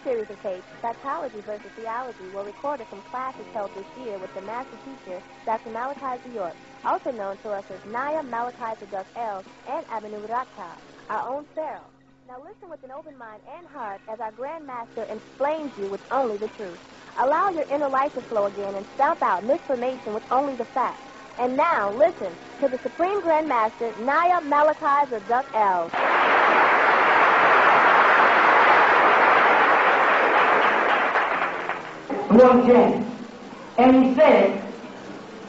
series of tapes, Psychology versus Theology, were recorded from classes held this year with the master teacher, Dr. Malachi York, also known to us as Naya Malachi L and Atum-Re, our own Pharaoh. Now listen with an open mind and heart as our Grand Master explains you with only the truth. Allow your inner life to flow again and stamp out misinformation with only the facts. And now listen to the Supreme Grand Master, Naya Malachi L. One James. And he said,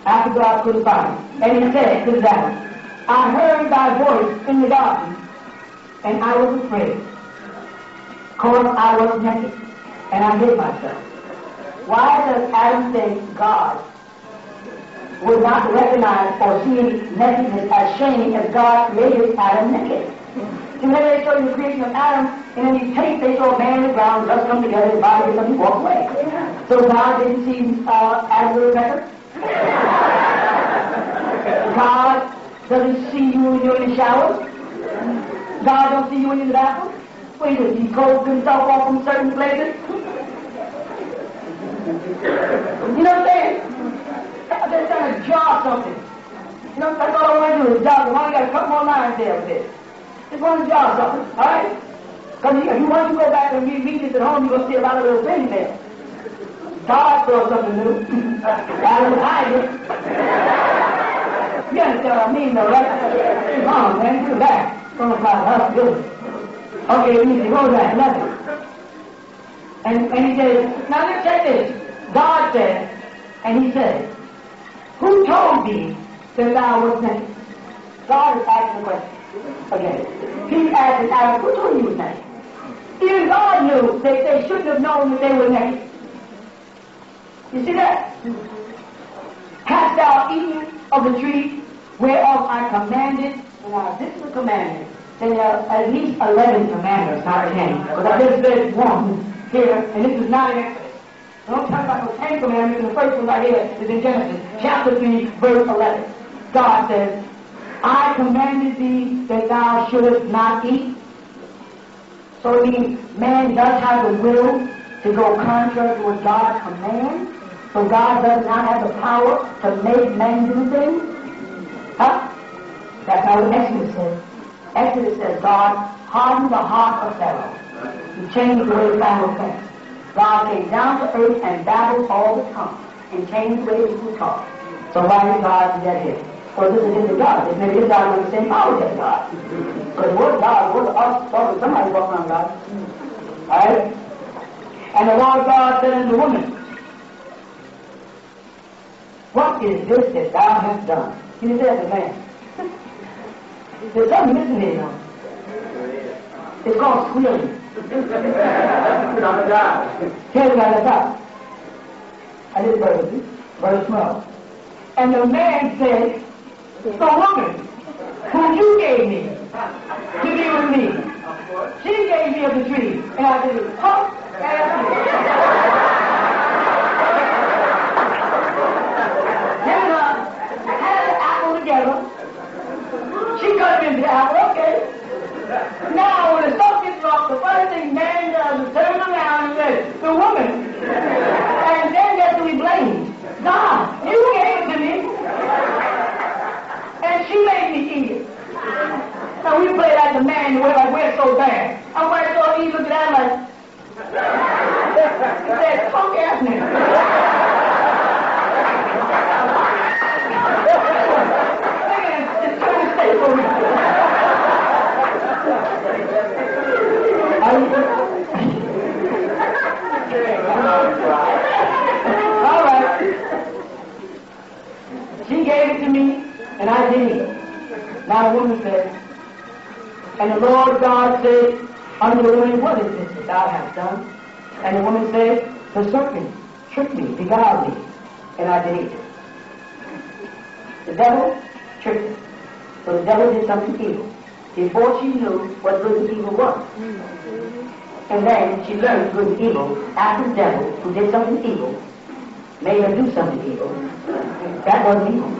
after God put his body, and he said to the devil, I heard thy voice in the garden, and I was afraid, because I was naked, and I hid myself. Why does Adam say God would not recognize or see nakedness as shame as God created Adam naked? See, when they show you the creation of Adam, and in these tapes they show a man and the ground, just come together, his body, and he walk away. So God didn't see Adam with Rebecca? God doesn't see you when you're in the shower? God don't see you when you're in the bathroom? Wait a minute, he clothes himself off from certain places? You know what I'm saying? I'm just trying to jar something. You know, that's all I want to do is jar. I only got a couple more lines there with this. Just want to jar something, all right? Because if you want to go back and read this at home, you're going to see a lot of little things there. God throws something new. Adam was hiding. You understand what I mean, though, right? Come on, man, get back. Come on, God, good. Okay, easy, go back, nothing. And he says, now let's check this. God said, and he said, who told thee that thou wast naked? God is asking the question. Again. He's asking Adam, who told you was naked? Even God knew that they shouldn't have known that they were naked. You see that? Hast thou eaten of the tree whereof I commanded? Now, this is a commandment. Then there are at least 11 commandments, not 10. Because I just said one here, and this is not in Exodus. Don't talk about no 10 commandments, and the first one right here is in Genesis, chapter 3, verse 11. God says, I commanded thee that thou shouldest not eat. So it means man does have the will to go contrary to what God commands. So God does not have the power to make men do things. Huh? That's not what Exodus says. Exodus says God hardened the heart of Pharaoh. He changed the way Pharaoh thinks. God came down to earth and babbled all the tongue and changed the way people talk. So why did God do that here? Well, this is different God. It's maybe this God has the same power as God. Because the word of God, the word of us, talking to somebody walking around God. Alright? And the Lord God said unto the woman, what is this that thou hast done? He said to the man. There's something missing here now. It's called squealing. Tell the guy that's out. I did verse 12. And the man said, the woman whom you gave me to be with me, she gave me of the tree. And I said, huh? Then had the apple together. She cut it into the apple, okay. Now, when the stuff gets off, the first thing man does is turn around and says, the woman. And then that's who we blame. God, you gave it to me. And she made me eat it. Now, we play like the man who like we're so bad. I'm like, so he looked at that like, he said, punk ass nigga. It's trying to stay for me. All right. She gave it to me, and I did it. Now the woman said, and the Lord God said unto the woman, what is this that thou hast done? And the woman said, the serpent tricked me, beguiled me, and I did it. The devil tricked her. So the devil did something evil before she knew what good and evil was. And then she learned good and evil after the devil, who did something evil, made her do something evil. That wasn't evil,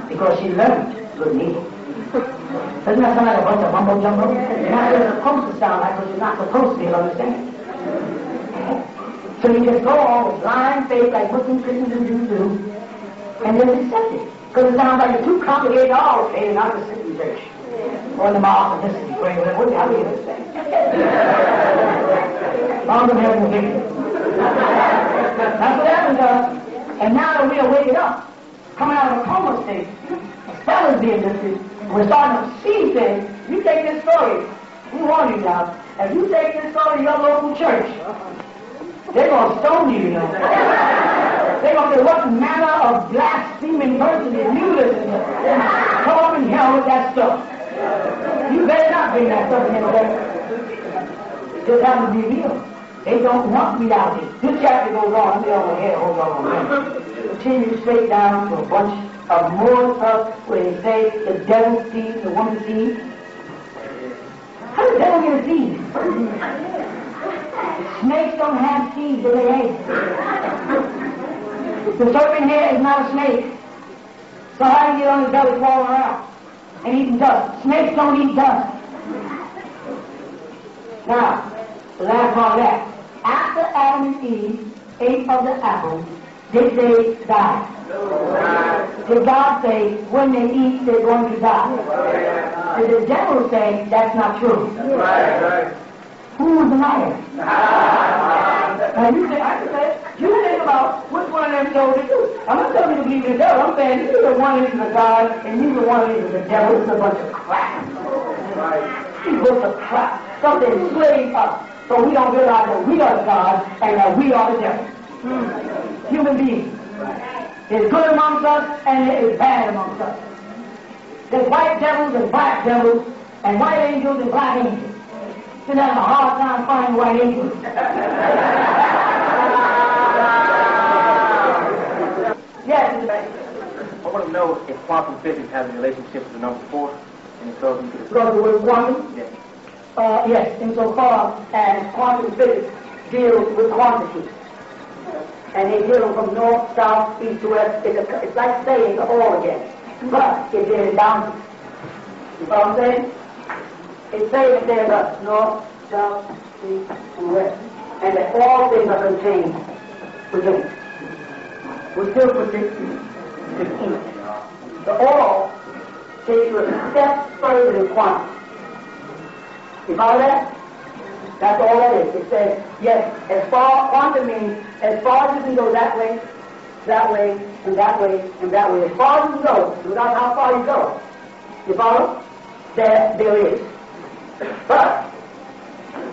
because she learned good and evil. Doesn't that sound like a bunch of mumbo jumbo? That's what it's supposed to sound like, but you're not supposed to be able to understand. So you just go on with blind faith like Muslim Christians and Jews do, and just accept it. Because it sounds like it's too complicated. Oh, okay, not the city church. Or in the mosque, this is great. What the hell are you going to say? Long as heaven will get you. That's what happened to us. And now that we are waking up, coming out of a coma state, a spell is being lifted, we're starting to see things. You take this story, we warn you now, if you take this story to your local church, they're going to stone you, you know. They're going to say, what manner of blaspheming person is you listening to? Come up in hell with that stuff. You better not bring that stuff in there. It just happens to be real. They don't want reality. This chapter goes on. Let me over here. Hold on. Continue straight down to a bunch of more stuff where they say the devil sees the woman sees. How does the devil get a seed? Snakes don't have seeds in their eggs. The serpent here is not a snake. So how do you get on his belly crawling around and eating dust? Snakes don't eat dust. Now, the last part of that. After Adam and Eve ate of the apple, did they die? Did God say when they eat they're going to die? Did the devil say that's not true? Who was the liar? Now you think about which one of them told the truth. I'm not telling you to believe in the devil. I'm saying you either one is the God and you the one is the devil. It's a bunch of crap. It's a bunch of crap. Something enslaved us. So we don't realize that we are God and that we are the devil. Human beings. There's good amongst us and there is bad amongst us. There's white devils and black devils and white angels and black angels. You're having a hard time finding white angels. Yes. I want to know if quantum physics has a relationship with the number 4, and if so, you could Because the word quantum? Yes. Yes, insofar as quantum physics deals with quantities. And they deal from north, south, east to west. It's like saying the all again. But it deals boundaries. You know what I'm saying? It's saying that there's a north, south, east, and west. And that all things are contained within it. We still put it in. The all takes you a step further than quantum. You follow that? That's all that is. It says, yes, as far, quantum means, as far as you can go that way, that way, and that way, and that way. As far as you can go, without how far you go. You follow? There is. But,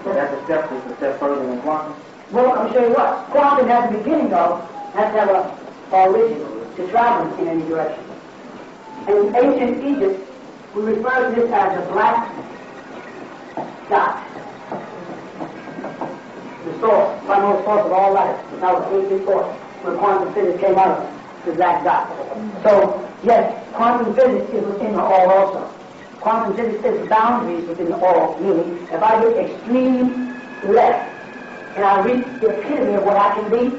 so that's a step further than quantum? Well, I'm show you what. Quantum has a beginning though, has to have a origin to travel in any direction. And in ancient Egypt, we refer to this as a black dot. The source, primary source of all life. That was ancient source where quantum physics came out of, the black dot. So, yes, quantum physics is within the all also. Quantum physics is boundaries within the all, meaning if I get extreme left and I reach the epitome of what I can be,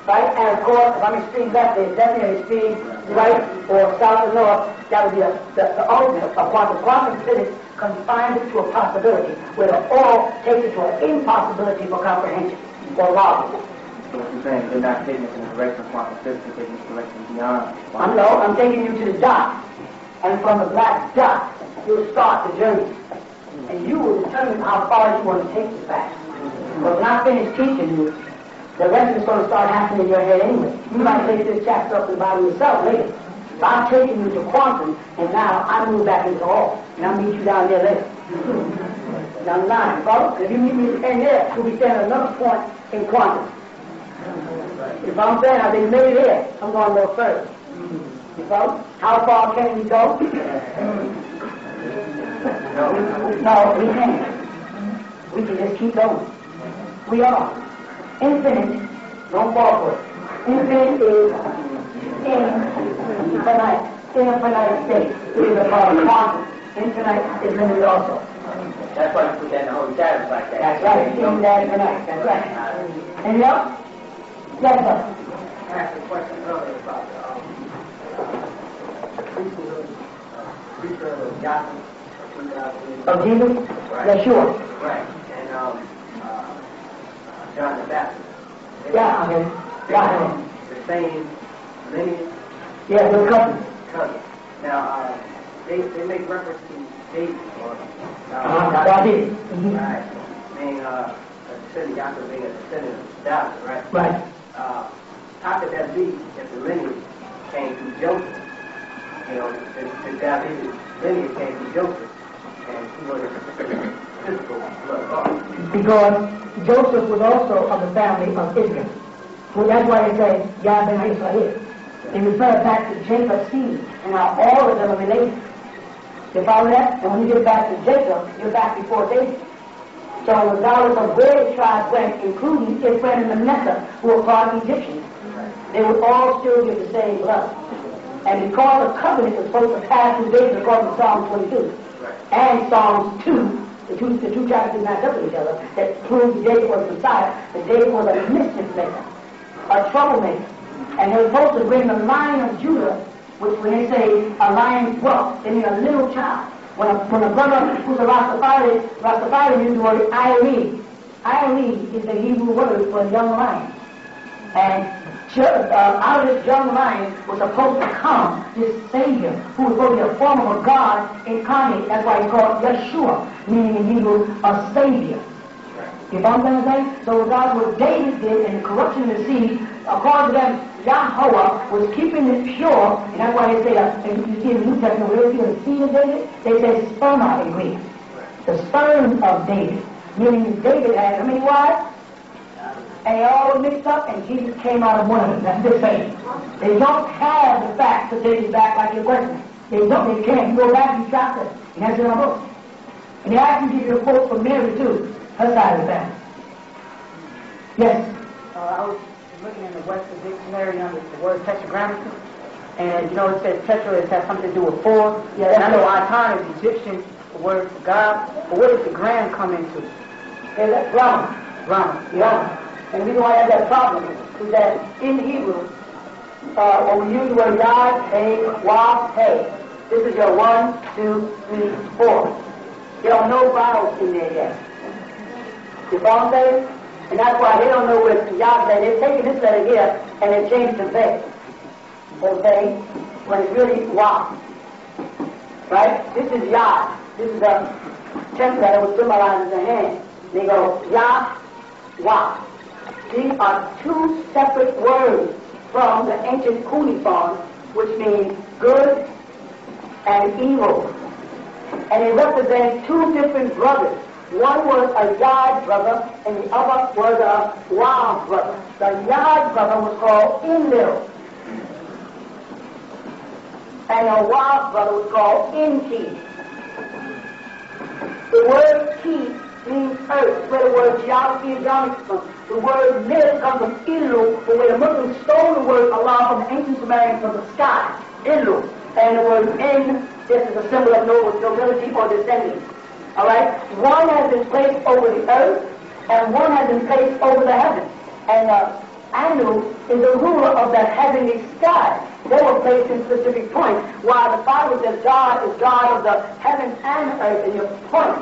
right? And of course, if I'm extreme left, there's definitely extreme right or south or north. That would be the ultimate of quantum. Quantum physics confines it to a possibility, where the all takes it to an impossibility for comprehension or logic. So what you're saying, they're not taking us in the direction of quantum physics, they're taking us in the direction beyond. I'm taking you to the dot, and from the black dot, you'll start the journey, and you will determine how far you want to take the fact. But when I finish teaching you, the rest is going to start happening in your head anyway. You might take this chapter up and by yourself later. But I'm taking you to quantum, and now I move back into all, and I'll meet you down there later. Down the line, follow? If you meet me in there, you'll be standing at another point in quantum. If I'm saying I've been made here, I'm going a little further. You follow? How far can we go? No, we can't. We can just keep going. We are. Infinite, don't fall for it. Infinite is infinite state. It is a part of quantum. Infinite is limited also. That's why you put that in the Holy Tablets like that. That's right. Infinite. That's right. Anything else? Yes, sir. I asked a question earlier about preacher of Yaanuwn. Of Jesus? Right. Yeah, sure. Right. And John the Baptist. Yeah, okay. Yeah, the same lineage. yeah, they're cousins. Cousin. Now, they make reference to David or David. right, being a descendant, Yaanuwn being a descendant of David, right? Right. How could that be if the lineage came through Joseph? You know, the David's lineage came through Joseph, and he was a physical blood father. Because Joseph was also of the family of Israel. Well, that's why they say Yah ben Israel. They refer back to Jacob's seed and how all of them are related. You follow that? And when you get back to Jacob, you're back before David. So regardless of where the tribes went, including Ephraim and Manasseh, who were part of Egyptians, they would all still get the same blood. And because the covenant was supposed to pass through David according to Psalm 22 and Psalms 2, the two chapters match up with each other, that proved that David was the Messiah, that David was a mischief maker, a troublemaker. And they were supposed to bring the Lion of Judah, which when they say a lion's whelp, they mean a little child. When a brother who's a Rastafari uses the word Irie. Irie is the Hebrew word for a young lion. And out of this young lion was supposed to come this Savior, who was supposed to be a form of a God incarnate. That's why he's called Yeshua, meaning in Hebrew, a Savior. You follow what I'm saying? So regardless of what David did and the corruption of the seed, according to them, Yahweh was keeping it pure, and that's why they say that, and you see in the New Testament, where they see the seed of David, they say sperma in Greek. The sperm of David, meaning David had how many wives? And they all were mixed up, and Jesus came out of one of them. That's what they're saying. They don't have the facts to take it back like you're questioning. They don't, they can't. Go back and chop it, and that's in our book. And they actually give you a quote from Mary, too, her side of the family. Yes? I was looking in the Webster Dictionary under the word tetragrammaton, and you know it says tetra, it has something to do with four. Yeah, and I know Atum is Egyptian, the word for God, but where does the gram come into? Okay, that's Brahma. Brahma. Yeah. And the reason why I have that problem is that in Hebrew, when we use the word Yod, Hey, Wah, Hey, this is your 1, 2, 3, 4. There are no vowels in there yet. You follow what I'm saying? And that's why they don't know what Yod said. They're taking this letter here and they changed to Vay. Okay? When it's really Wah. Right? This is Yod. This is the 10th letter which symbolizes the hand. They go Yah, Wah. These are two separate words from the ancient cuneiform, which means good and evil. And they represent two different brothers. One was a Yod brother, and the other was a Wah brother. The Yod brother was called Enlil, and the Wah brother was called Enki. The word Ki means earth, where the word geography and geometry comes. The word Lil comes from Ilu, but where the Muslims stole the word Allah from the ancient Sumerians from the sky, Ilu. And the word En, this is a symbol of nobility or descendants. Alright? One has been placed over the earth, and one has been placed over the heavens. And Yaanuwn is the ruler of that heavenly sky. They were placed in specific points, while the Bible says God is God of the heavens and earth, and your point.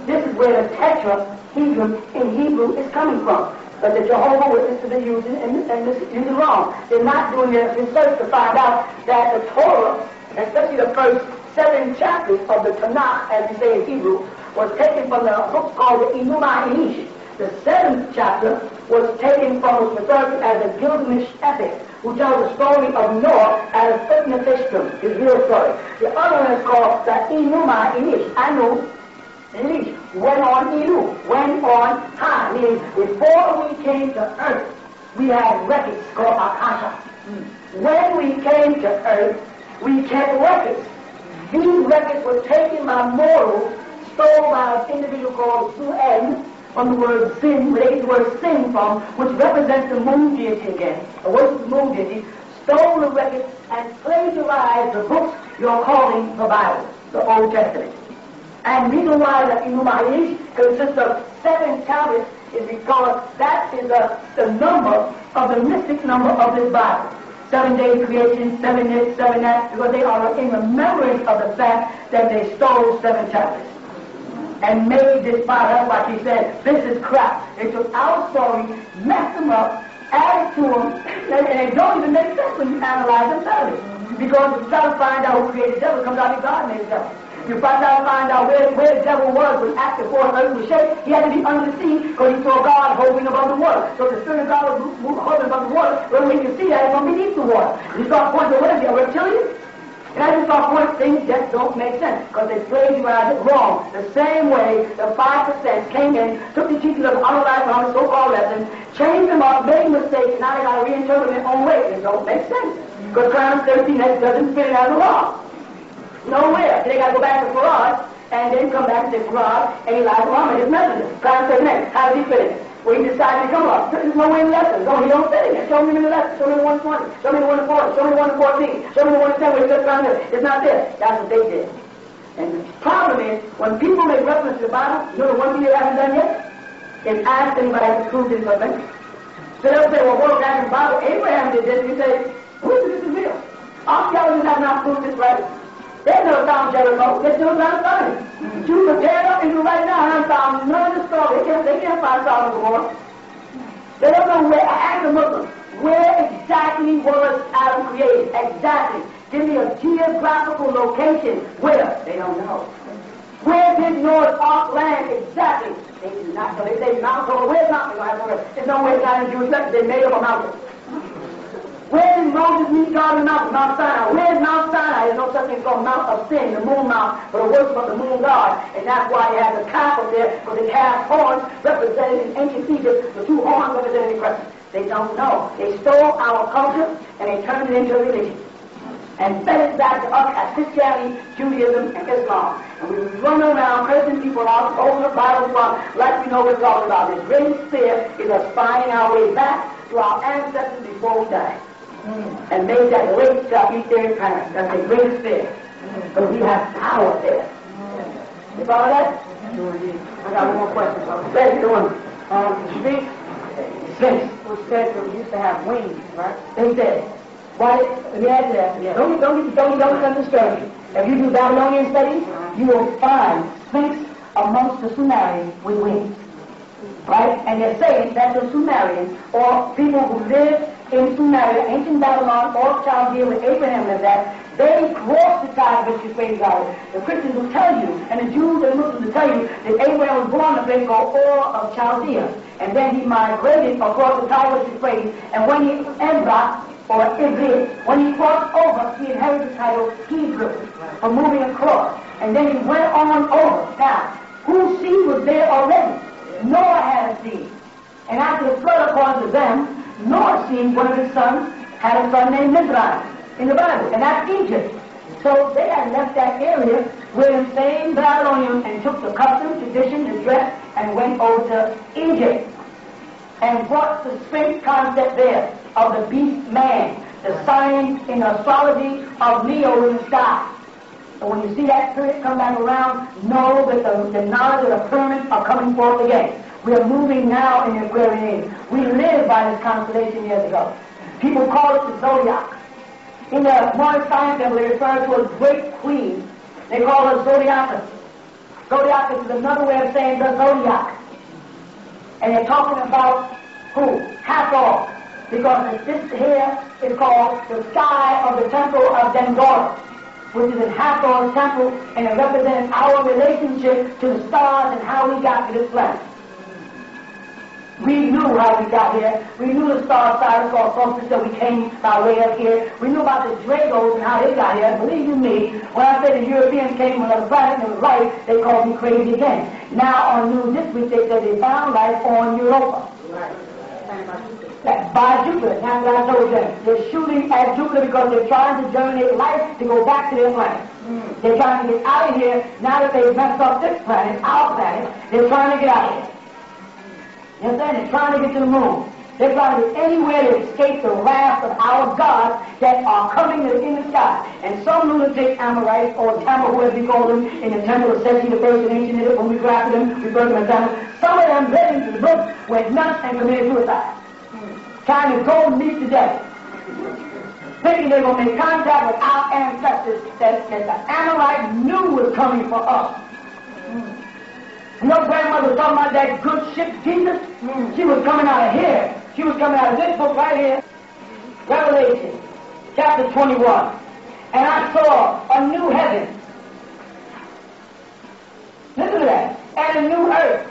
This is where the tetra in Hebrew is coming from. But the Jehovah Witnesses are using it wrong. They're not doing their research to find out that the Torah, especially the first 7 chapters of the Tanakh, as we say in Hebrew, was taken from the book called the Yaanuwn. The 7th chapter was taken from what's referred to as the Gilgamesh epic, who tells the story of Noah as Utnapishtim, his real story. The other one is called the Yaanuwn. Went on Ilu, went on high, meaning before we came to earth, we had records called Akasha. When we came to earth, we kept records. These records were taken by mortals, stole by an individual called Su'en, from the word sin, where they get the word sin from, which represents the moon deity again. The word of the moon deity, stole the records and plagiarized the books you're calling the Bible, the Old Testament. And the reason why the Yaanuwn consists of 7 tablets is because that is the number of the mystic number of this Bible. 7 days creation, 7 this, 7 that, because they are in remembrance of the fact that they stole 7 tablets. and made this fire. That's why she said, this is crap. They took our story, messed them up, added to them, and they don't even make sense when you analyze them thoroughly. Because you try to find out who created the devil, it comes out that God made the devil. You find out where the devil was when after before the earth was shaped, he had to be under the sea because he saw God hovering above the water. So the Spirit of God was hovering above the water, but when you see that, it's from beneath the water. You start pointing to what is it, a reptilian? And as you start pointing, things just don't make sense because they plagiarized it wrong. The same way the 5% came in, took the teachings of the unalive on the so-called lessons, changed them up, made mistakes, and now they got to reinterpret it their own way. It don't make sense because Clarence 13 doesn't fit in as a law. Nowhere. They got to go back to Farad and then come back and say Farad and Elijah Muhammad, his messenger. Clarence 13, how does he fit in? Well, he decided to come up. There's no way in the lesson. No, he don't fit in. Show me in the lesson. Show me the 120. Show me the 140. Show me the 114. Show me the 110 where he gets around there. It's not there. That's what they did. And the problem is, when people make reference to the Bible, you know the one thing they haven't done yet? Is ask anybody to prove this or that. So they'll say, well, what about the Bible? Abraham did this. You say, prove this is real. Archaeologists have not proved this right. They never found Jericho. They still trying to find it. Jews are tearing up into right now and found none of the story. They can't find Sodom and Gomorrah. They don't know where, ask the Muslims, where exactly was Adam created? Exactly. Give me a geographical location. Where? They don't know. Where did Noah's Ark land exactly? They do not know. They say Mount Torah. Where's Mount Torah? There's no way it's not in Jewish records. They made up a mountain. Where did Moses meet God in the mountain? Mount Sinai. Where's Mount Sinai? There's no such thing called Mount of Sin, the moon mount, for the worship of the moon god. And that's why they have the calf up there, because the calf horns represented in ancient Egypt, the two horns represented in Crescent. They don't know. They stole our culture and they turned it into a religion. And fed it back to us as Christianity, Judaism, and Islam. And we run around cursing people out, holding the Bible like we know what we're talking about. This great fear is us finding our way back to our ancestors before we die. And made that great stuff eat their parents. That's the greatest fear. But we have power there. You follow that? I got one more question. Let's do one. Sphinx was said to used to have wings, right? They said. Why? Let me add that. Yeah. Don't understand me. If you do Babylonian studies, you will find Sphinx amongst the Sumerians with wings. Right? And they're saying that the Sumerians, or people who lived in Sumeria, ancient Babylon, or Chaldea with Abraham lived at, they crossed the tide which Euphrates Valley. The Christians will tell you, and the Jews and Muslims will tell you, that Abraham was born in a place called Ur of Chaldea. And then he migrated across the tide which Euphrates, and when he Ezra, or Ibrid, when he crossed over, he inherited the title Hebrew for moving across. And then he went on over. Now, whose seed was there already? Noah had a seed. And after the flood, according to them, Noah's seed, one of his sons, had a son named Mizraim in the Bible, and that's Egypt. So they had left that area with the same Babylonians and took the custom, tradition, the dress, and went over to Egypt. And brought the Sphinx concept there of the beast man, the sign in astrology of Leo in the sky. So when you see that spirit come back around, know that the knowledge of the pyramids are coming forth again. We are moving now in the Aquarian age. We lived by this constellation years ago. People call it the zodiac. In the modern science, they refer to a great queen. They call her Zodiacus. Zodiacus is another way of saying the zodiac. And they're talking about who? Hathor. Because this here is called the sky of the temple of Dendora, which is in Hathor's temple, and it represents our relationship to the stars and how we got to this planet. We knew how we got here. We knew the star Cyrus called Solstice that we came by way of here. We knew about the Dragos and how they got here. Believe you me, when I say the Europeans came from another planet and it was right, they called me crazy again. Now on news this week they said they found life on Europa. By Jupiter. That's what I told them. They're shooting at Jupiter because they're trying to generate life to go back to their planet. They're trying to get out of here. Now that they've messed up this planet, our planet, they're trying to get out of here. You understand? They're trying to get to the moon. They're trying to get anywhere to escape the wrath of our gods that are coming in the sky. And some lunatic Amorites, or Tamil, whoever you call them, in the temple of Seti, the first in ancient Egypt, when we grafted them, we burned them as Tamil. Some of them read into the book, went nuts, and committed suicide. Trying to go meet the devil. Thinking they're going to make contact with our ancestors that the Amorites knew was coming for us. And your grandmother was talking about that good ship, Jesus. She was coming out of here. She was coming out of this book right here, Revelation, chapter 21. And I saw a new heaven. Listen to that. And a new earth.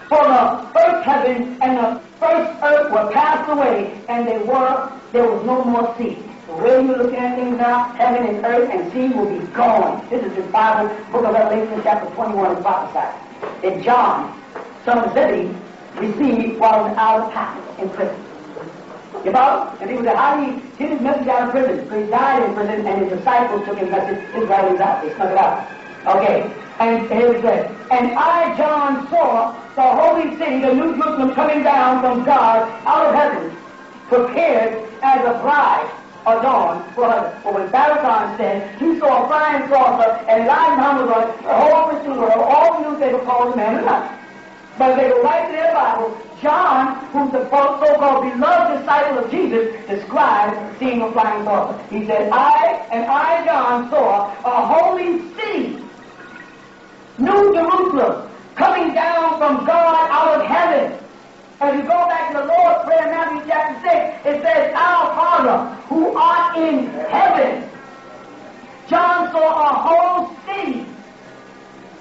For the first heaven and the first earth were passed away, and there was no more sea. The way you look at things now, heaven and earth and sea will be gone. This is the Bible, book of Revelation, chapter 21, is prophesied. That John, son of Zebedee, received while in out of house in prison. You know? And people said, how did he get his message out of prison? So he died in prison, and his disciples took his message. His writings out. They snuck it out. Okay. And here it says, and I, John, saw the holy city, the New Jerusalem, coming down from God out of heaven, prepared as a bride adorned for her. But when Barabbas said, he saw a flying saucer, and lying down was on it, the whole Christian world, all knew they were called man of light. But they go right to their Bible. John, who's the so-called beloved disciple of Jesus, described seeing a flying saucer. He said, I, John, saw a holy city, New Jerusalem, coming down from God out of heaven. As you go back to the Lord's Prayer in Matthew chapter 6, it says, Our Father, who art in heaven. John saw a whole city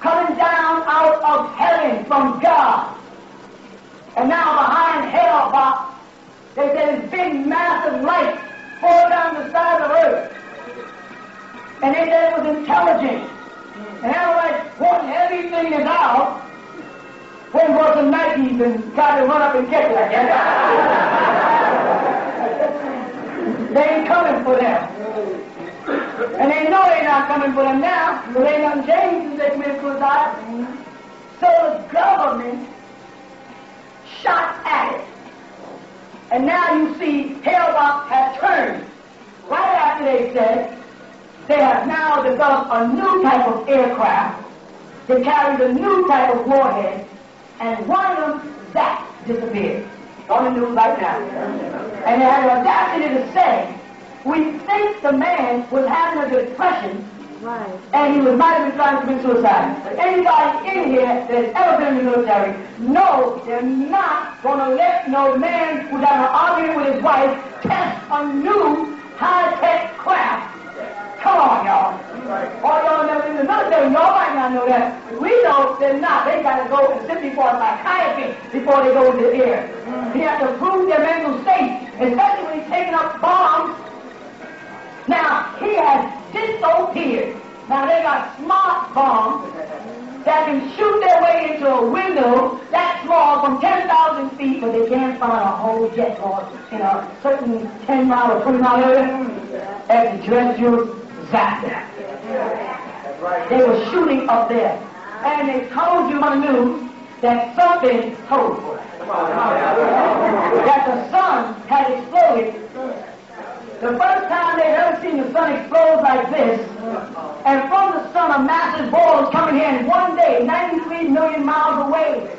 coming down out of heaven from God. And now behind hell box, they said this big massive light poured down the side of the earth. And they said it was intelligent. And they were like, wanting everything is out. When was some Nikes and tried to run up and get it like that. They ain't coming for them. And they know they're not coming for them now, but they ain't nothing changed since they committed suicide. So the government shot at it. And now you see Hellbox has turned. Right after they said, they have now developed a new type of aircraft that carries a new type of warhead, and one of them, that disappeared. It's on the news right now. And they had the audacity to say, we think the man was having a depression, right, and he might have been trying to commit suicide. But anybody in here that has ever been in the military knows they're not going to let no man who's having an argument with his wife test a new high-tech craft. Come on, y'all. All y'all never in the military, y'all might not know that. We know they're not. They got to go and sit before a psychiatrist before they go into the air. He has to prove their mental state, especially when he's taking up bombs. Now, he has disappeared. Now, they got smart bombs that can shoot their way into a window that small from 10,000 feet, but they can't find a whole jet or in a certain 10-mile or 20-mile area. Extraterrestrial disaster. They were shooting up there. And they told you on the news that something told that the sun had exploded. The first time they'd ever seen the sun explode like this, and from the sun a massive ball is coming here in one day, 93 million miles away.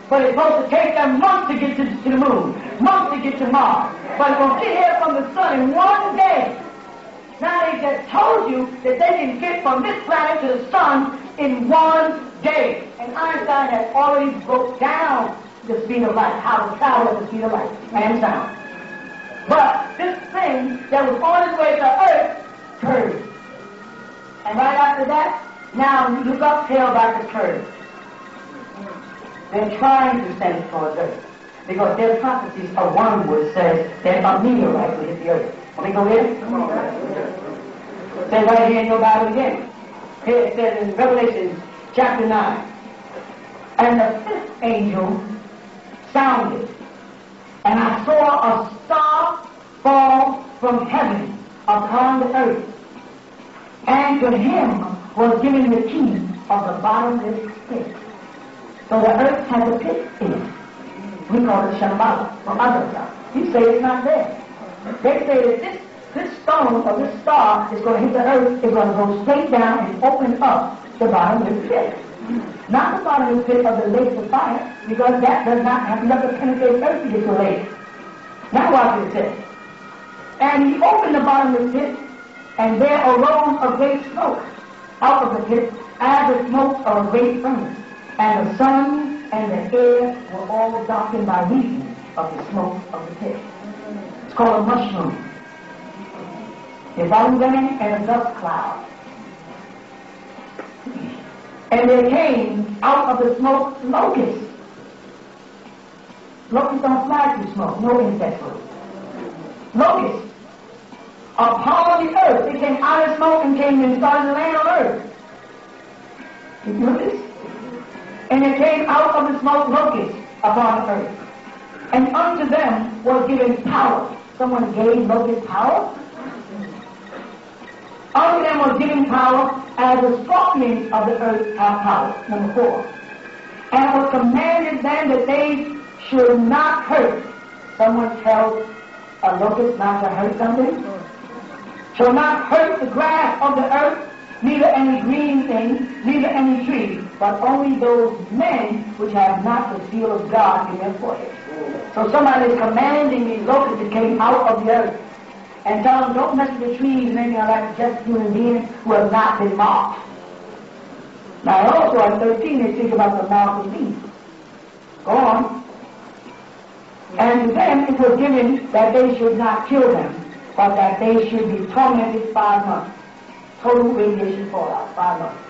But it's supposed to take them months to get to the moon, months to get to Mars. But it's going to get here from the sun in one day. Now they just told you that they can get from this planet to the sun in one day. And Einstein had already broke down the speed of light, how to travel at the speed of light and sound. But this thing that was on its way to Earth curved. And right after that, now you look up, tail back to curve. They're trying to send it towards Earth. Because their prophecies of wormwood says that a meteorite will hit the Earth. Let me go here. It says right here in your Bible again. Here it says in Revelation chapter 9. And the fifth angel sounded, and I saw a star fall from heaven upon the earth. And to him was given the key of the bottomless pit. So the earth has a pit in it. We call it Shambhala from other stuff. You say it's not there. They say that this stone or this star is going to hit the earth, is going to go straight down and open up the bottomless pit. Not the bottomless pit of the lake of fire, because that does not have enough to penetrate earth to get to the lake. Now watch it says. And he opened the bottomless pit, and there arose a great smoke, out of the pit as the smoke of a great furnace, and the sun and the air were all darkened by reason of the smoke of the pit. It's called a mushroom. They found them in a dust cloud. And there came out of the smoke locusts. Locusts don't fly through smoke, no insects will. Locusts upon the earth. They came out of smoke and came and started to land on earth. Did you notice? And it came out of the smoke locusts upon the earth. And unto them was given power. Someone gave locusts power? Unto them was given power as the scorpions of the earth have power. Number 4. And it was commanded them that they should not hurt. Someone tells a locust not to hurt something? Shall not hurt the grass of the earth, neither any green thing, neither any tree, but only those men which have not the seal of God in their foreheads. So somebody is commanding these locusts that came out of the earth and tell them don't mess with the trees and anything like just human beings who have not been marked. Now also at 13 they speak about the mark of the beast. Go on. And to them it was given that they should not kill them, but that they should be tormented 5 months. Total radiation fallout, 5 months.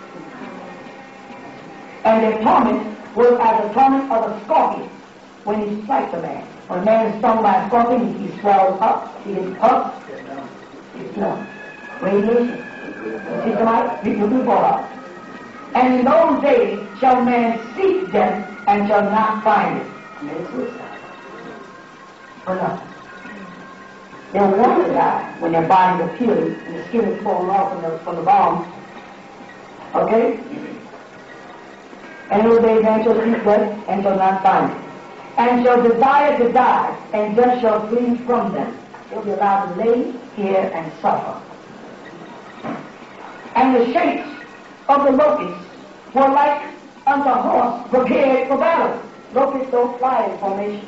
And their torment was as the torment of a scorpion when he strikes a man. When a man is stung by a scorpion, he swells up, he gets puffed, it's numb. Radiation. See somebody? You can fallout. And in those days shall man seek death and shall not find it. Commit suicide. For nothing. They'll want to die when their bodies are peeling and the skin is falling off from the bones. Okay? And in those days man shall seek death and shall not find it. And shall desire to die, and death shall flee from them. They'll be allowed to lay here and suffer. And the shapes of the locusts were like unto a horse prepared for battle. Locusts don't fly in formation.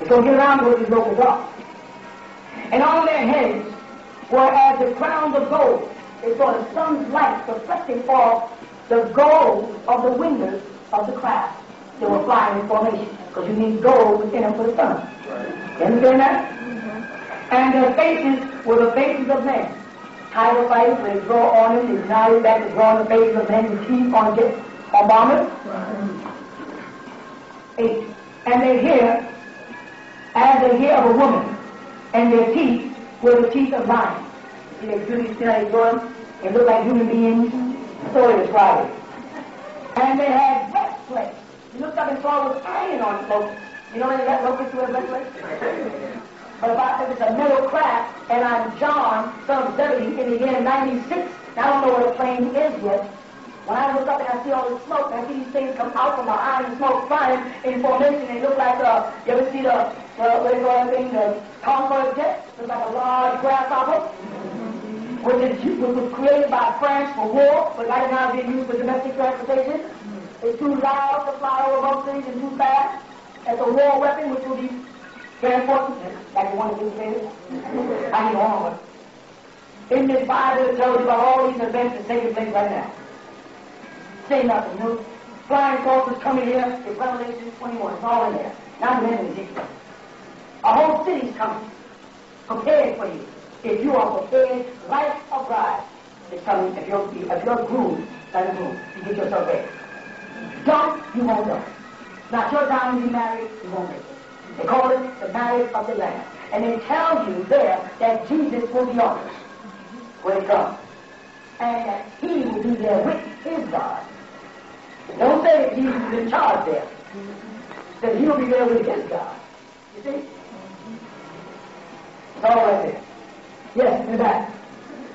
They don't get around where these locusts are. And on their heads were as the crowns of gold. They saw the sun's light reflecting off the gold of the windows of the clouds. They were flying in formation because you need gold within them for the sun. You understand that? Mm-hmm. And their faces were the faces of men. Tiger fighters, where they draw on them, they deny it back to draw on the faces of men with teeth on bombers. Mm-hmm. 8. And their hair as the hair of a woman, and their teeth were the teeth of lions. See their beauty, see how they draw them? They look like human beings. So they describe it. And they had breastplates. You looked up and saw it was iron on the locusts. You know when they got locusts with a breastplate? But about if it's a metal craft, and I'm John, son of Zebedee, in the year 96, I don't know what a plane is yet. When I look up and I see all this smoke, and I see these things come out from behind and smoke flying in formation, they look like, you ever see what do you call that thing, the Concorde jet? Looks like a large grasshopper, which was created by France for war, but right now being used for domestic transportation. It's too loud to fly over most things and too fast. As a war weapon, which will be very important, like the one that you said. I need on with. In this Bible, it tells you about all these events that's taking place right now. Say nothing, you know. Flying saucers coming here, it's Revelation 21, it's all in there. Not the end of Ezekiel. A whole city's coming, prepared for you. If you are prepared, life of God is coming. If you're groomed, like a groom, you get yourself ready. Don't, you won't go. Not your time to be married, you won't make it. They call it the marriage of the Lamb. And they tell you there that Jesus will be on us when he comes. And that he will be there with his God. Don't say that Jesus is in charge there. That he will be there with his God. You see? It's all right there. Yes, in that.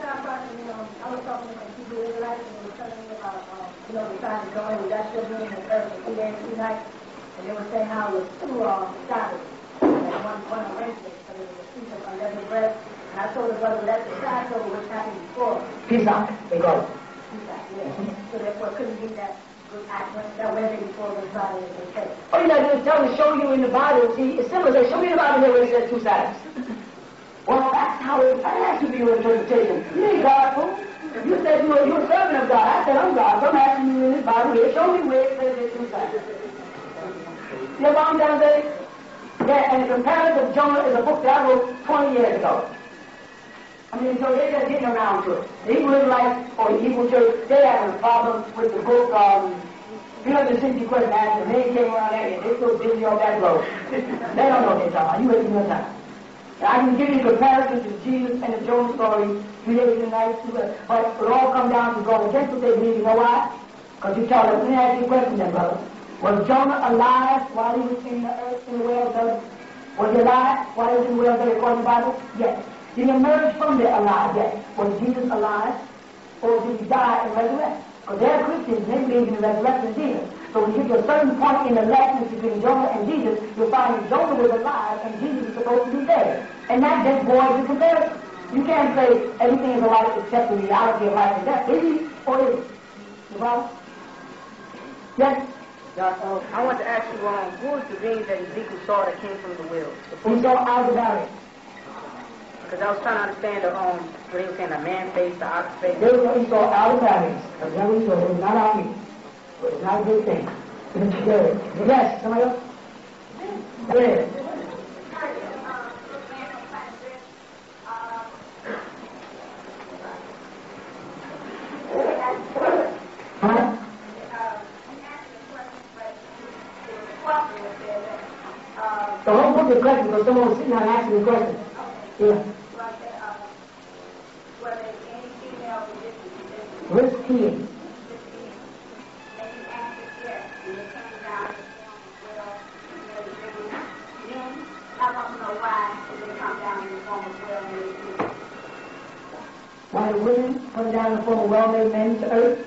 I was talking to some people Israelites and they were telling me about, the time to go in with that children and earth for 3 days and 2 nights. And they were saying how it was 2 Sabbaths. And one on Wednesday, so there was a feast of unleavened bread. And I told the brother, that's the Passover which happened before. Pesach, they call it. Pesach, yeah. So therefore couldn't get that Wednesday before the Friday as they say. All you gotta do is tell them, show you in the Bible. See, it's simple. Say, show me the Bible here where it says 2 Sabbaths. Well, that's how it has to be your interpretation. You ain't God, fool. You said you're a servant of God. I said, I'm God. So I'm asking you in this Bible here. Show me where it says it's inside. You know what I'm trying to say? Yeah, and the comparative of Jonah is a book that I wrote 20 years ago. I mean, so they're just getting around to it. The Hebrew Israelites or the Hebrew church, they have a problem with the book, 360 questions answered. They came around there and they're so busy on that road. They don't know what they're talking about. You wasting your time. And I can give you comparisons to Jesus and the Jonah story 3 days and nights, but it all come down to going against what they believe. You know why? Because you tell them, let me ask you a question then, brother. Was Jonah alive while he was in the earth, in the whale's belly? Was he alive while he was in the whale's belly according to the Bible? Yes. Did he emerge from there alive? Yes. Was Jesus alive? Or did he die and resurrect? Because they're Christians, they believe in the resurrection of Jesus. So when you get to a certain point in the likeness between Jonah and Jesus, you'll find that Jonah was alive and Jesus is supposed to be dead. And that just boils the comparison. You can't say everything is alike except the reality of life and death. Is he or is he? You know? Yes? I want to ask you, who was the being that Ezekiel saw that came from the wheel? He saw Atum-Re. Because I was trying to understand what he was saying, the man face, the ox face. This is what he saw Atum-Re. That's what he saw. It was not on me. But it's not a good thing. It's good. Yes, somebody else? Yes. Huh? The whole book is questions, but someone was sitting down and asking the question. Yeah. Risk-keying. Why the women come down in the form of well-made men to earth?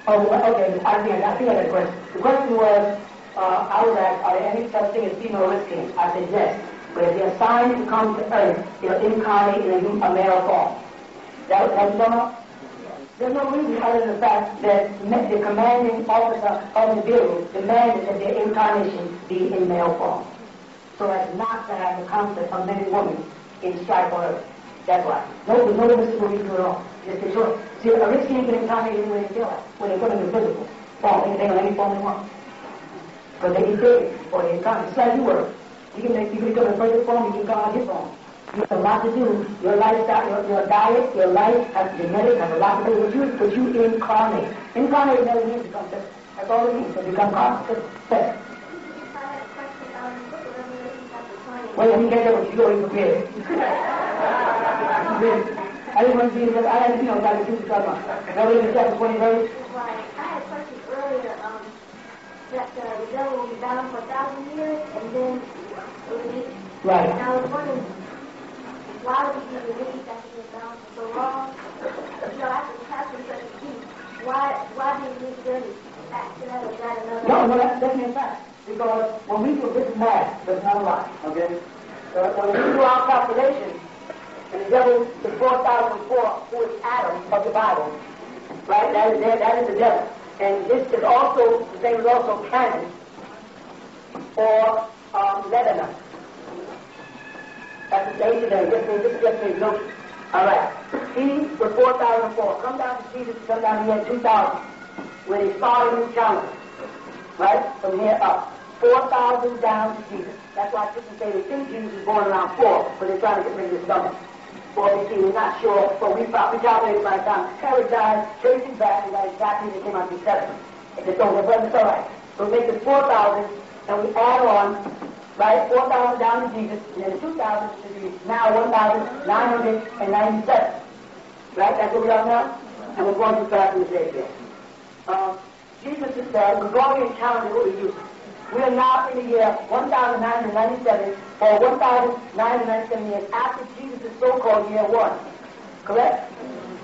Oh, okay, I think I got that question. The question was, I was asked, are there any such thing as female risk-kings? I said yes. But if they're assigned to come to earth, they're incarnate in a male form. That was what you There's no reason other than the fact that the commanding officer of the building demanded that their incarnation be in male form. So as not to have the concept of men and women in strife on earth. That's why. No mystical reason at all. Just the choice. See, a rich king can incarnate anywhere they feel like, when they put them in physical form. They can take on any form they want. Because they can take it, or they incarnate. It's like you were. You can become a perfect form, you can come out his form. You have a lot to do. Your lifestyle, your diet, your life, has genetics, has a lot to do with you, but you incarnate. Incarnate never means to become physical. That's all it means, to become conscious. Well, let me get there when you go in prepared. I didn't want to be, I had to, like the talking about. Revelation chapter 20, verse. Right. I had a question earlier, that the devil will be bound for 1,000 years, and then released. Right. And I was wondering, why would he be released after being bound for so long? After passing such a peace, why did he release early? After that, or is that another? No, that's definitely a fact. Because when we do this math, there's not a lot, okay? When we do our calculations, and the devil is 4,004, who is Adam of the Bible, right? That is the devil. And this is also, the name is also Canaan, or Lebanon. That's the day today. This is just a notion. All right. He was 4,004. Come down to Jesus, come down here at 2,000, when he started a new challenge. Right? From here up. 4,000 down to Jesus. That's why Christians say they think Jesus was born around 4, but they're trying to get rid of his stomach. 4 BC, we're not sure, but we calculated by the time Herod died, tracing back, and got exactly they came out to 7. If they don't, it's all right. So we make this 4,000, and we add on, right, 4,000 down to Jesus, and then 2,000 should be now 1,997. Right? That's what we are now? And we're going to start in the day here. Jesus is the Gregorian calendar what we use. We are now in the year 1,997, or 1,997 years after Jesus' so-called year 1. Correct?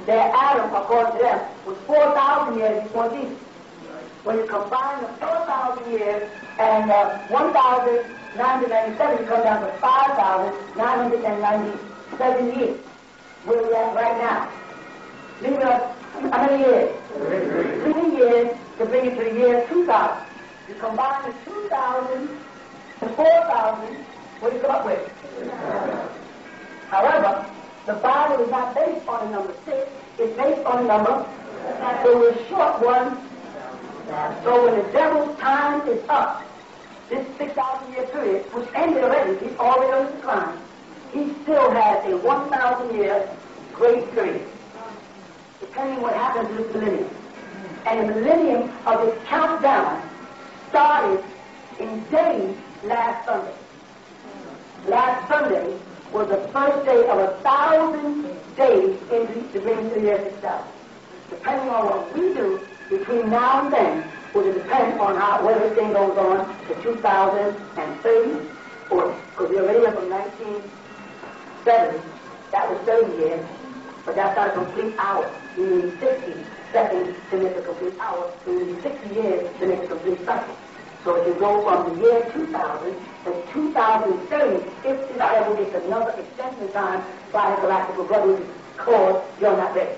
Their Adam, according to them, was 4,000 years before Jesus. When you combine the 4,000 years and 1,997, you come down to 5,997 years. Where we're at right now. Leave us, how many years? 3 years to bring it to the year 2,000. You combine the 2,000 to 4,000, what do you come up with? However, the Bible is not based on the number 6, is based on number. It was a short one. So when the devil's time is up, this 6,000-year period, which ended already, he's already on the decline, he still has a 1,000-year grace period, depending what happens to this millennium. And the millennium of this countdown started in days last Sunday. Last Sunday was the first day of 1,000 days into the bringing to the year 6,000. Depending on what we do between now and then, will depend on whether this thing goes on to 2030, or because we're already up from 1970, that was 30 years, but that's not a complete hour. You need 60 seconds to make a complete hour, so you need 60 years to make a complete cycle. So if you go from the year 2000 to 2030, if the devil gets another extension time by his galactical brother, which is called, you're not ready.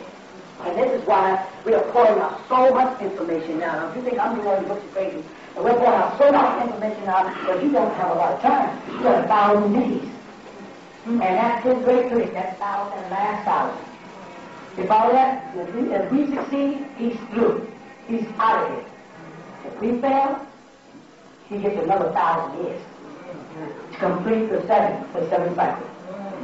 And this is why we are pouring out so much information now. Now, if you think I'm doing all these books are crazy, and we're pouring out so much information now, but you don't have a lot of time. You got 1,000 days. And that's his great period, that 1,000 last 1,000. You follow that? If we succeed, he's through. He's out of here. If we fail, he gets another 1,000 years to complete the seven cycle.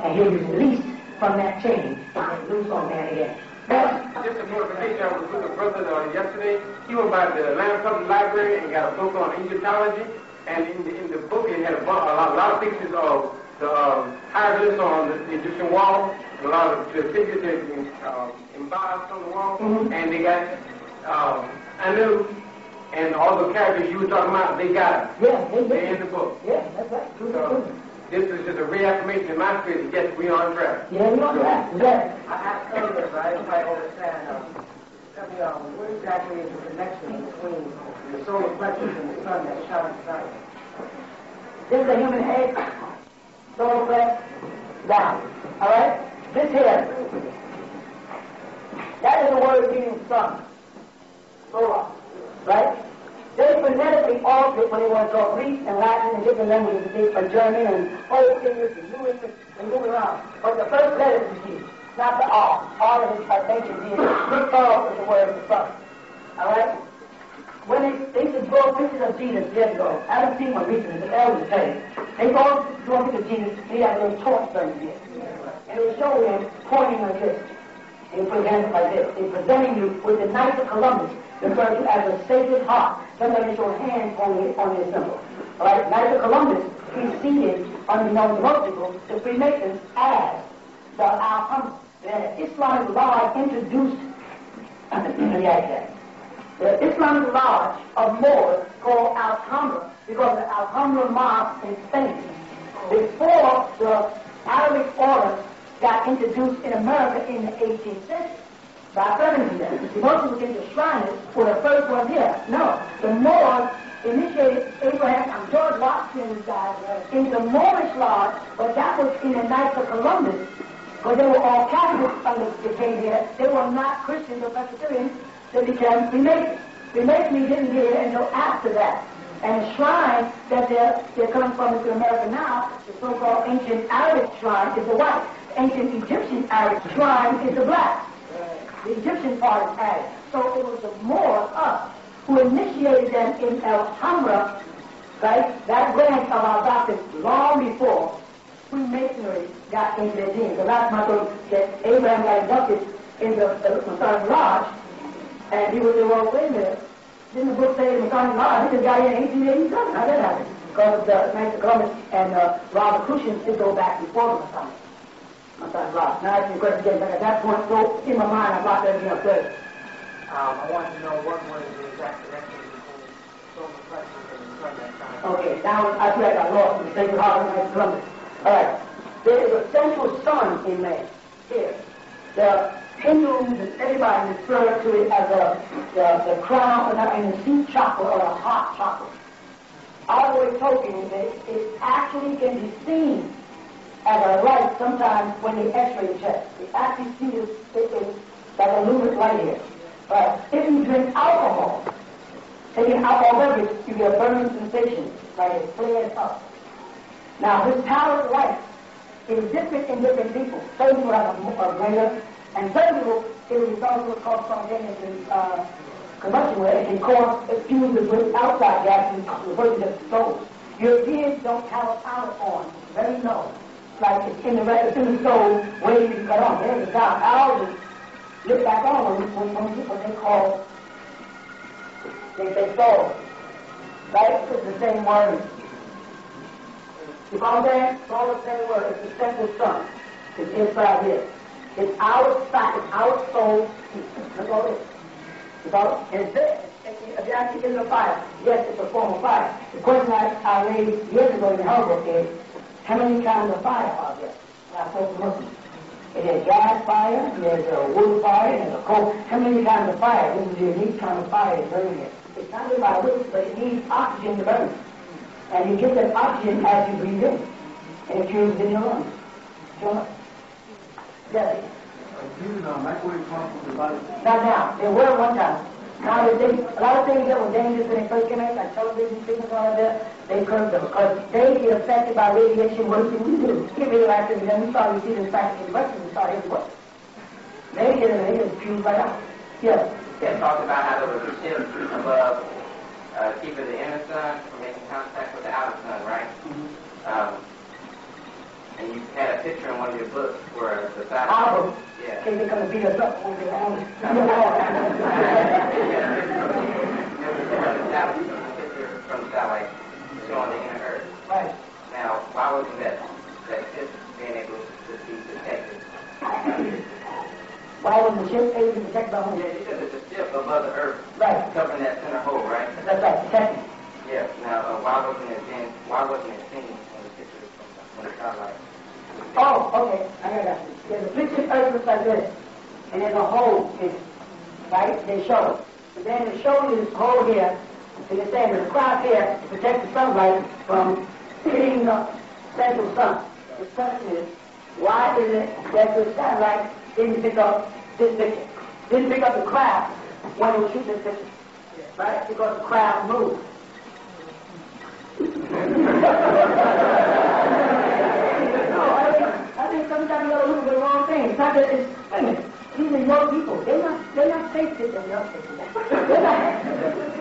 And he'll be released from that chain and loose on man again. Just a notification, I was with a brother yesterday. He went by the Atlanta Public Library and got a book on Egyptology. And in the book, it had a lot of pictures of the hieroglyphs on the Egyptian wall, and a lot of the figures that have been embossed on the wall. Mm-hmm. And they got Yaanuwn and all the characters you were talking about, they got it. Yeah, they're in the book. Yeah, that's right. So, this is just a reaffirmation in my spirit. Yes, we're on track. Yeah, we're on track. Yeah. I have to tell you this, but I don't quite understand. Tell me, what exactly is the connection between the solar plexus and the sun that shines bright? This is a human head, solar plex, down. All right? This here, that is the word meaning sun. Solar. Right? They phonetically alter it when they want to talk Greek and Latin and different languages, and German and Old English and New English and move around. But the first letter is G, not the R. R is ancient G. R is the word of the sun. Alright? When they used to draw pictures of Jesus years ago, I haven't seen one recently, but elders say, they all draw pictures of Jesus, he had a little torch burning here. And they would show him pointing like this. And put his hands like this. They're presenting you with the Knights of Columbus, referred to as a Sacred Heart. Somebody show hands on his symbol. All right, Knights of Columbus preceded, unbeknownst to most people, the Freemasons as the Atum-Re. The Islamic Lodge introduced the Islamic Lodge of Moors called Atum-Re because the Atum-Re Mosque in Spain. Before the Arabic order got introduced in America in the 18th century. By Birmingham. Most people think the Shriners were the first ones here. No. The Moors initiated Abraham, George Washington's guys, in the Moorish Lodge, but that was in the Knights of Columbus, because they were all Catholics when they came here. They were not Christians or Presbyterians. They became Freemasons. Freemasons didn't get here until after that. And the shrine that they're coming from into America now, the so-called ancient Arabic shrine, is the white. The ancient Egyptian Arabic shrine is the black. The Egyptian part is added. So it was the Moors, us, who initiated them in Atum-Re, right? That branch of our doctrine long before Freemasonry got into their genes. The last month that Abraham got inducted in the Masonic Lodge, and he was the wrong way there. Didn't the book say the Masonic Lodge? He just got here in 1887. How did that happen? Because the Knights of Columbus and Robert Crucians did go back before the Masonic. Now I can question again, but at that point, so in my mind, I blocked everything up there. I want to know what was the exact connection between solar plexus and the sun that shines. Okay, now I feel like I lost in the Sacred Heart of Knights of Columbus. All right, there is a central sun in man. Here, the Hindus and everybody refer to it as the crown and the seat chakra or the heart chakra. Our way of talking it actually can be seen as a light sometimes when they x-ray the chest. They actually see it like a luminous light here. But if you drink alcohol, taking alcohol beverage, you get a burning sensation, like it flares up. Now, this power of light is different in different people. Some people have a greater, and some people is also called spontaneous combustion, where it can cause fuses with outside gas and refer to the stoves. Europeans don't have a power on, very low. Like it's in the stove, waiting to be cut on. There's a top. Ours is lit back on when what they call, they say stove. Right? It's the same word. You follow that? It's all the same word. It's the central sun. It's inside here. It's our fat, it's our soul. That's all it is. You follow? And it's there. If you actually get in the fire, yes, it's a form of fire. The question I raised years ago in the hell book is, how many kinds of fire are there? And I told the Muslims. There's gas fire, there's a wood fire, and a coal. How many kinds of fire? This is the unique kind of fire that's burning it. It's not really by wood, but it needs oxygen to burn. And you get that oxygen as you breathe in. And it fuses in your lungs. Sure? Yes. Microwave pump from the body. Not now. There were one time. Now, a lot of things that were dangerous when they first came out, like television, things and all of that, they curbed them because they get affected by radiation worse than we do. Get radioactive, and then we saw, you see this back in the Western, we saw it everywhere. They get fused right out. Yes. It talked about how there was a ship above keeping the inner sun from making contact with the outer sun, right? Mm-hmm. And you had a picture in one of your books where the satellite... Yeah. In case they come to beat us up when they're on the from the satellite showing the inner Earth. Right. Now, why wasn't that ship being able to be detected? Why wasn't the ship able to detect the hole? Yeah, you said there's a ship above the Earth, right, covering that center hole, right? That's right, detecting. Yeah. Now, why wasn't it seen in the picture from the satellite? Oh, okay. I got that. There's a picture of Earth looks like this, and there's a hole in it, right? They show it. But then they show you this hole here, so you're saying there's a crack here to protect the sunlight from hitting the central sun. The question is, why is it that the satellite didn't pick up this picture? Didn't pick up the craft when it was shooting this picture, right? Because the craft moved. I think sometimes you gotta look at the wrong thing. It's not that it's these are your people. They're not safe to them. They're not.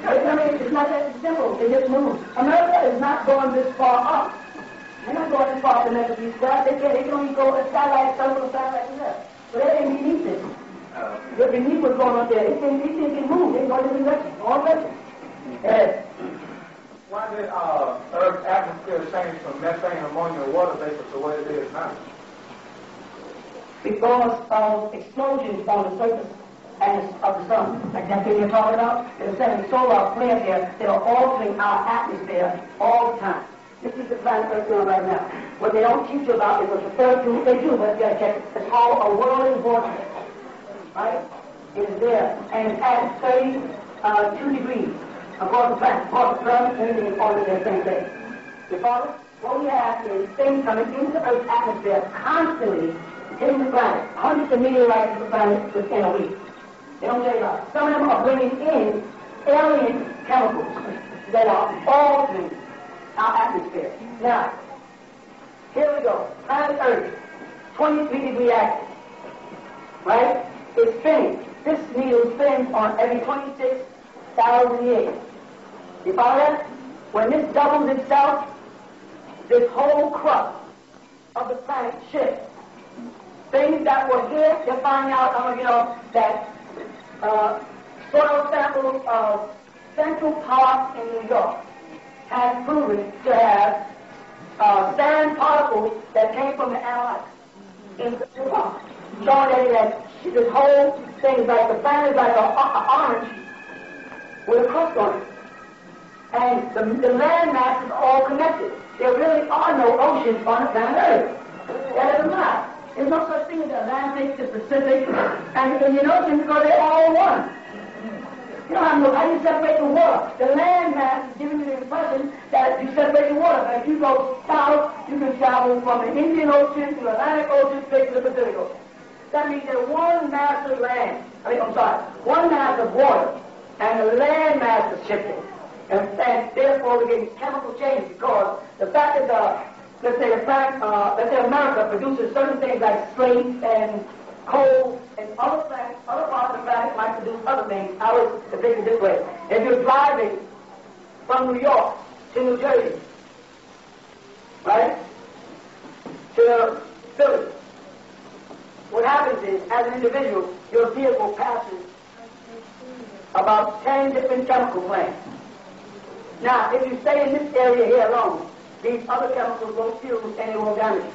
I mean, it's not that simple. They just move. America is not going this far up. They're not going this far to make a piece of that. They can only go a satellite, circle, satellite, and that. But that ain't beneath it. But beneath what's going on there, it can move. They go to the direction. All directions. Yes. Why did Earth's atmosphere change from methane, ammonia, water vapor to what it is now? Because of explosions on the surface of the sun, like that thing you're talking about. They're sending solar flares here that are altering our atmosphere all the time. This is the planet Earth doing right now. What they don't teach you about is what's referred to, they do, but you gotta check it. It's called a whirling vortex. Right? It is there. And it's at 32 degrees. Across the planet, across the sun, anything is always the same thing. You follow? What we have is things coming into the Earth's atmosphere constantly hitting the planet. Hundreds of meteorites to the planet within a week. They don't tell you about it. Some of them are bringing in alien chemicals that are altering our atmosphere. Now, here we go. Planet Earth, 23-degree axis. Right? It's spinning. This needle spins on every 26,000 years. You follow that? When this doubles itself, this whole crust of the planet shifts. Things that were here, you're finding out, that soil samples of Central Park in New York has proven to have sand particles that came from the analytes in Central Park. Showing that this whole thing is like the planet is like an orange with a crust on it. And the land mass is all connected. There really are no oceans on the planet Earth. That is not. There's no such thing as the Atlantic, the Pacific, and the Indian Ocean because they're all one. You don't have no, how do you separate the water? The land mass is giving you the impression that you separate the water. But if you go south, you can travel from the Indian Ocean to the Atlantic Ocean straight to the Pacific Ocean. That means there's one mass of land. One mass of water, and the land mass is shifting. And therefore we're getting chemical change because the fact that let's say America produces certain things like slate and coal And other parts of the planet might produce other things. I was thinking this way. If you're driving from New York to New Jersey, right, to Philly, what happens is, as an individual, your vehicle passes about 10 different chemical plants. Now, if you stay in this area here alone, these other chemicals won't fuse and it won't damage you.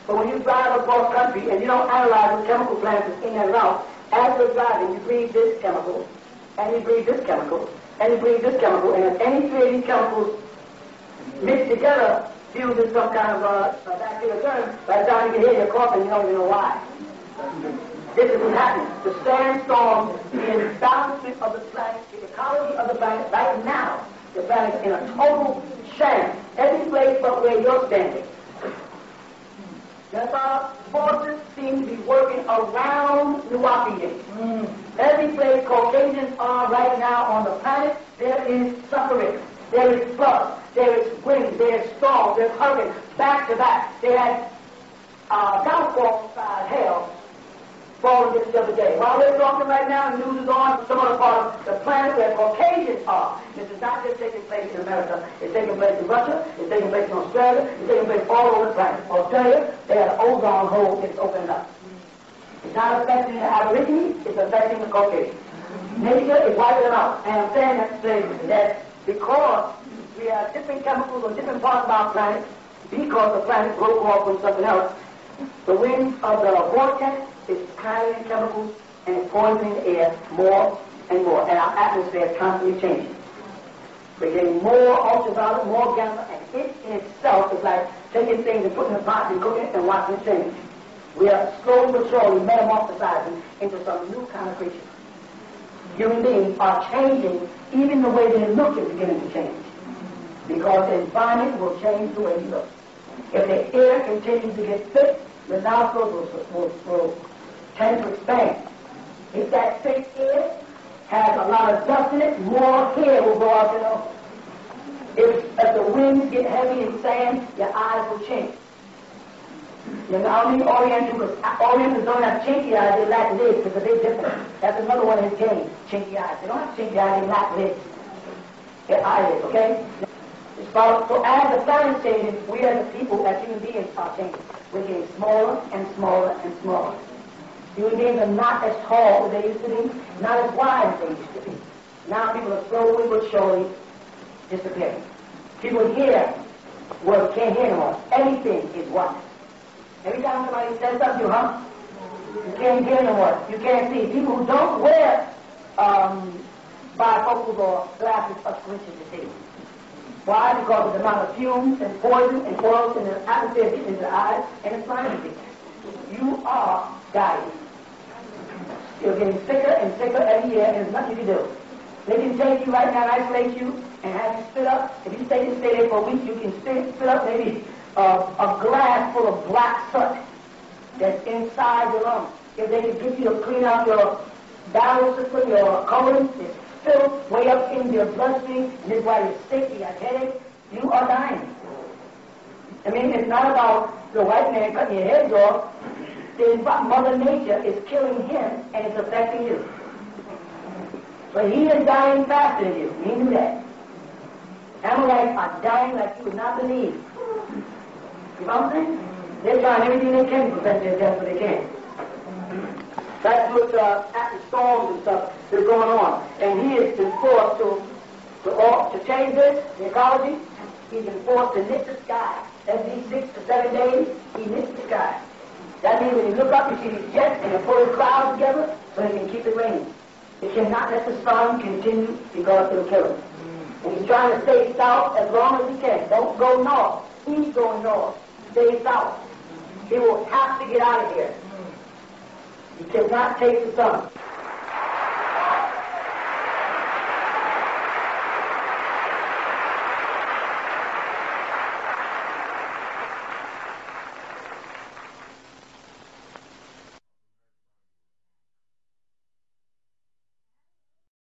But when you drive across country and you don't analyze the chemical plants that's in that route, as you're driving, you breathe this chemical, and you breathe this chemical, and you breathe this chemical, and if any three of these chemicals mix together, fuse in some kind of bacterial germ, by the time you get here, you're coughing, you don't even know why. This is what's happening. The sandstorm, the imbalancement of the planet, the ecology of the planet, right now, the planet is in a total sham. Every place but where you're standing. That's our forces seem to be working around Nuwaupu. Every place Caucasians are right now on the planet, there is suffering. There is flood. There is wind. There is storm. There is hurricane. Back to back. They had downfall-side hail falling just the other day. While we're talking right now, the news is on some other part of the planet where Caucasians are. This is not just taking place in America. It's taking place in Russia. It's taking place in Australia. It's taking place all over the planet. Australia, they had an ozone hole that's opened up. It's not affecting the Aborigines. It's affecting the Caucasians. Nature is wiping them out. And I'm saying that to say that because we have different chemicals on different parts of our planet, because the planet broke off from something else, the winds of the vortex is carrying chemicals and it's poisoning the air more and more. And our atmosphere is constantly changing. We're getting more ultraviolet, more gamma, and it in itself is like taking things and putting in a pot and cooking it and watching it change. We are slowly but surely metamorphosizing into some new kind of creature. Human beings are changing, even the way they look is beginning to change. Because the environment will change the way you look. If the air continues to get thick, the nostrils will tend to expand. If that thick air has a lot of dust in it, more hair will go out, you know. If the winds get heavy and sand, your eyes will change. You know, I mean Orientals don't have chinky eyes, they lack lids because they're different. That's another one of his games, chinky eyes. They don't have chinky eyes, they lack lids. Their eyelids, okay? So as the planet is changing, we as the people, as human beings, are changing. We're getting smaller and smaller and smaller. Human beings are not as tall as they used to be, not as wide as they used to be. Now people are slowly but surely disappearing. People hear words, can't hear no more. Everything is white. Every time somebody says something to you, you can't hear no more. You can't see. People who don't wear bifocals or glasses are squinting to see. Why? Because of the amount of fumes and poison and oils in the atmosphere getting into the eyes and it's blinding people. You are dying. You're getting sicker and sicker every year and there's nothing you can do. They can take you right now and isolate you and have you spit up. If you stay there for a week, you can spit up maybe a glass full of black soot that's inside your lungs. If they can get you to clean out your bowel system, your colon, it's filled way up in your bloodstream, and this is why you're sick, you got headache, you are dying. I mean, it's not about the white man cutting your heads off. Mother Nature is killing him, and it's affecting you. But he is dying faster than you. He knew that. Amalekites are dying like you would not believe. You know what I'm saying? They're trying everything they can to prevent their death, but they can't. That's what after storms and stuff is going on. And he has been forced to change this, the ecology. He's been forced to knit the sky. Every 6 to 7 days, he knits the sky. That means when you look up, you see these jets and you pull the clouds together so he can keep it raining. He cannot let the sun continue because it'll kill him. And he's trying to stay south as long as he can. Don't go north. He's going north. Stay south. He will have to get out of here. You cannot take the sun.